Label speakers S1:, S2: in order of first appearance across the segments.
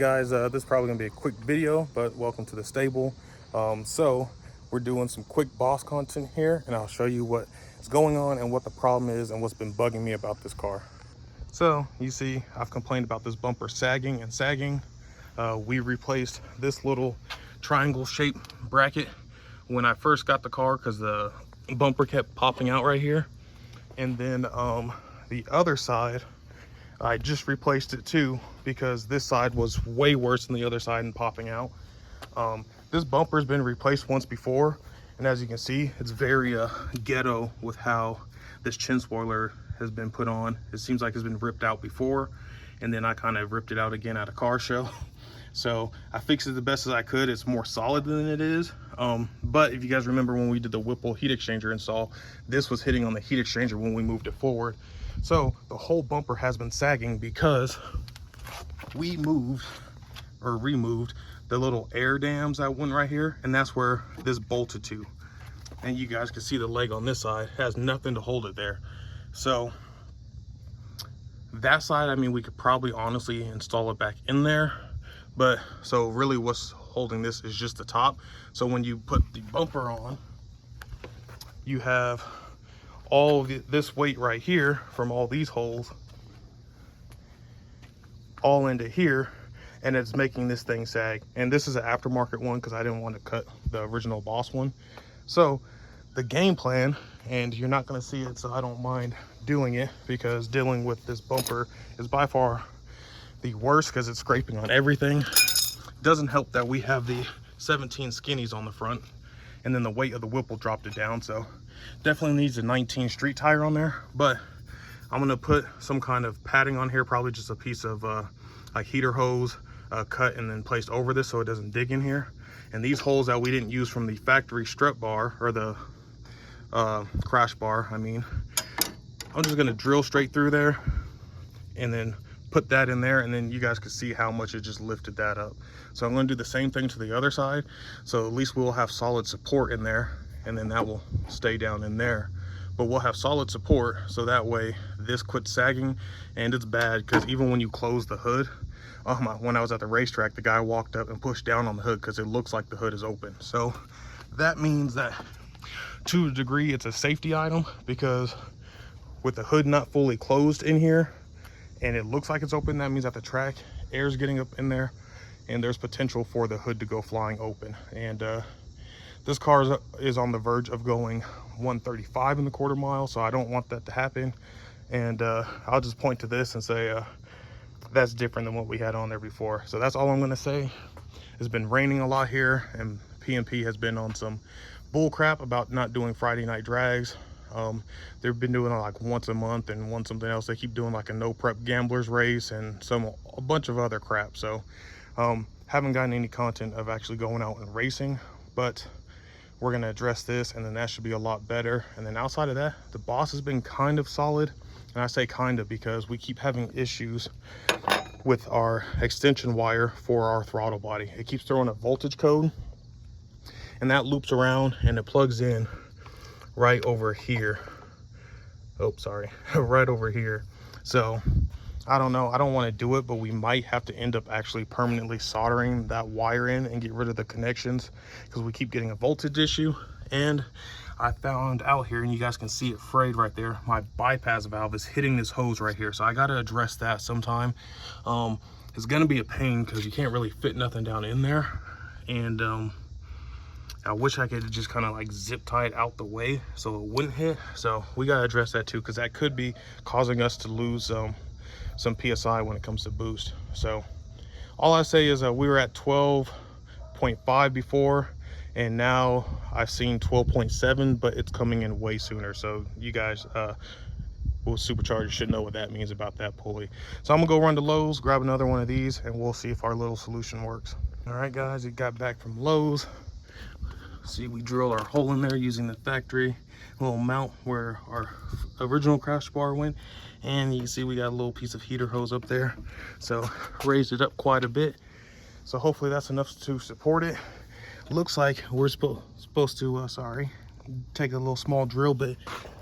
S1: guys, this is probably gonna be a quick video, but welcome to the stable. So we're doing some quick boss content here, and I'll show you what is going on and what the problem is and what's been bugging me about this car. So you see, I've complained about this bumper sagging and sagging. We replaced this little triangle shaped bracket when I first got the car because the bumper kept popping out right here. And then the other side, I just replaced it too because this side was way worse than the other side and popping out. This bumper's been replaced once before, and as you can see, it's very ghetto with how this chin spoiler has been put on. It seems like it's been ripped out before, and then I kind of ripped it out again at a car show. So I fixed it the best as I could. It's more solid than it is. But if you guys remember when we did the Whipple heat exchanger install, this was hitting on the heat exchanger when we moved it forward. So the whole bumper has been sagging because we moved or removed the little air dams that went right here, and that's where this bolted to. And you guys can see the leg on this side has nothing to hold it there. So that side, I mean, we could probably honestly install it back in there, but so really what's holding this is just the top. So when you put the bumper on, you have all of this weight right here from all these holes all into here, and it's making this thing sag. And this is an aftermarket one because I didn't want to cut the original Boss one. So the game plan, and you're not going to see it, so I don't mind doing it, because dealing with this bumper is by far the worst because it's scraping on everything. Doesn't help that we have the 17 skinnies on the front, and then the weight of the Whipple dropped it down, so definitely needs a 19 street tire on there. But I'm gonna put some kind of padding on here, probably just a piece of like heater hose cut and then placed over this so it doesn't dig in here. And these holes that we didn't use from the factory strut bar, or the crash bar, I mean, I'm just gonna drill straight through there and then put that in there, and then you guys can see how much it just lifted that up. So I'm gonna do the same thing to the other side, so at least we'll have solid support in there, and then that will stay down in there. But we'll have solid support, so that way this quits sagging. And it's bad because even when you close the hood, when I was at the racetrack, the guy walked up and pushed down on the hood because it looks like the hood is open. So that means that to a degree it's a safety item, because with the hood not fully closed in here and it looks like it's open, that means at the track air's getting up in there and there's potential for the hood to go flying open. And this car is on the verge of going 135 in the quarter mile, so I don't want that to happen. And I'll just point to this and say that's different than what we had on there before. So that's all I'm gonna say. It's been raining a lot here, and P&P has been on some bull crap about not doing Friday night drags. They've been doing it like once a month and one something else. They keep doing like a no prep gamblers race and a bunch of other crap. So haven't gotten any content of actually going out and racing, but we're gonna address this, and then that should be a lot better. And then outside of that, the Boss has been kind of solid. And I say kind of because we keep having issues with our extension wire for our throttle body. It keeps throwing a voltage code, and that loops around and it plugs in right over here. Oh, sorry, right over here. So I don't know, I don't want to do it, but we might have to end up actually permanently soldering that wire in and get rid of the connections, because we keep getting a voltage issue. And I found out here, and you guys can see it frayed right there, my bypass valve is hitting this hose right here, so I got to address that sometime. It's gonna be a pain because you can't really fit nothing down in there, and I wish I could just kind of like zip tie it out the way so it wouldn't hit. So we got to address that too, because that could be causing us to lose some PSI when it comes to boost. So all I say is we were at 12.5 before, and now I've seen 12.7, but it's coming in way sooner. So you guys will supercharge should know what that means about that pulley. So I'm gonna go run to Lowe's, grab another one of these, and we'll see if our little solution works. All right guys, it got back from Lowe's. See, we drilled our hole in there using the factory little mount where our original crash bar went, and you can see we got a little piece of heater hose up there, so raised it up quite a bit. So hopefully that's enough to support it. Looks like we're supposed to take a little small drill bit,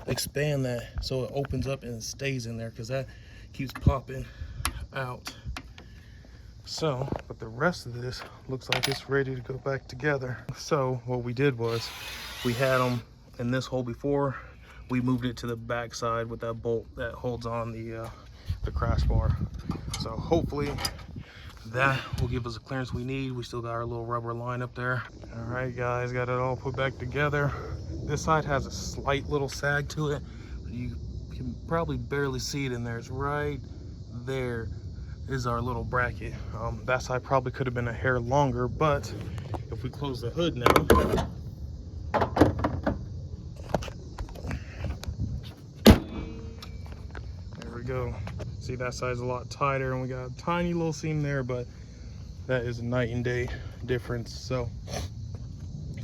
S1: expand that so it opens up and stays in there, because that keeps popping out. So, but the rest of this looks like it's ready to go back together. So what we did was we had them in this hole before. We moved it to the back side with that bolt that holds on the crash bar. So hopefully that will give us the clearance we need. We still got our little rubber line up there. All right, guys, got it all put back together. This side has a slight little sag to it. You can probably barely see it in there. It's right there is our little bracket. That side probably could have been a hair longer, but if we close the hood now, there we go. See, that side's a lot tighter, and we got a tiny little seam there, but that is a night and day difference. So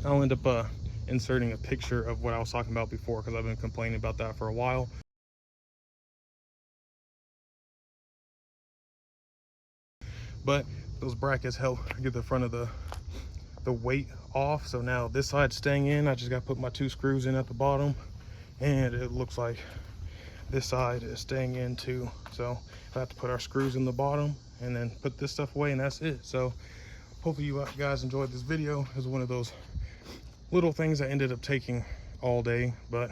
S1: I'll end up inserting a picture of what I was talking about before, because I've been complaining about that for a while. But those brackets help get the front of the weight off. So now this side's staying in. I just got to put my 2 screws in at the bottom, and it looks like this side is staying in too. So I have to put our screws in the bottom and then put this stuff away, and that's it. So hopefully you guys enjoyed this video. It was one of those little things that ended up taking all day, but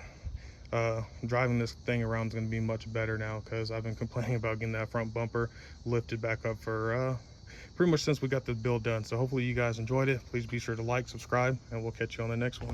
S1: driving this thing around is going to be much better now, because I've been complaining about getting that front bumper lifted back up for pretty much since we got the build done. So hopefully you guys enjoyed it. Please be sure to like, subscribe, and we'll catch you on the next one.